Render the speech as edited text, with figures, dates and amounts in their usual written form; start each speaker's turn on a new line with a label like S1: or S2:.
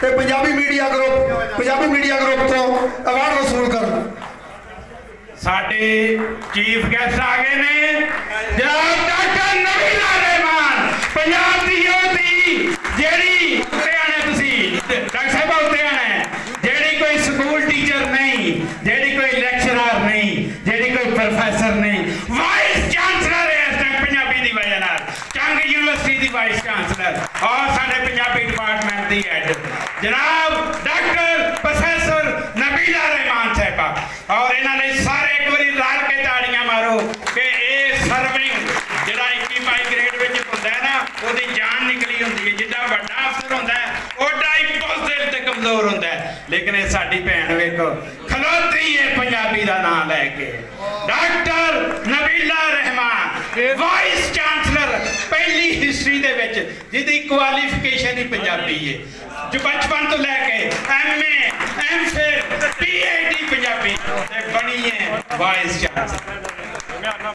S1: ਤੇ Punjabi media group ਤੋਂ award ਵਸੂਲ ਕਰਨ।
S2: ਸਾਡੇ ਚੀਫ ਗੈਸਟ ਆ गए ने जनाब डॉक्टर नबीला रहमान पंजाब दी योधी जेड़ी उत्ते आने तुसी डॉक्टर साहब उत्ते आने जेड़ी कोई स्कूल टीचर नहीं, जेड़ी कोई लेक्चरर नहीं, जेड़ी कोई प्रोफेसर नहीं, वाइस चांसलर है इस टाइम पंजाबी दी वजह नाल चंग यूनिवर्सिटी दी वाइस चांसलर और साडे पंजाबी डिपार्टमेंट दी हेड जनाब डॉक्टर प्रोफेसर नबीला रहमान साहबा। और इन्होंने सारे एक बार रल के ताड़ियां मारो कि ये सर्विंग जिहड़ा 21 ग्रेड में होंदा है ना उसकी जान निकली होंदी है। जिड्डा वड्डा अफसर होंदा है ओड्डा ही दिल ते कमजोर होंदा है। लेकिन ये साडी भैन वेखो खलोती है पंजाबी दा नाम लैके doctor Nabila Rahman vice chancellor पहली हिस्ट्री दे विच जिहदी क्वालिफिकेशन ही पंजाबी है जो बचपन तो लैके MA MPhil PhD पंजाबी ते बनी है वाइस चांसलर।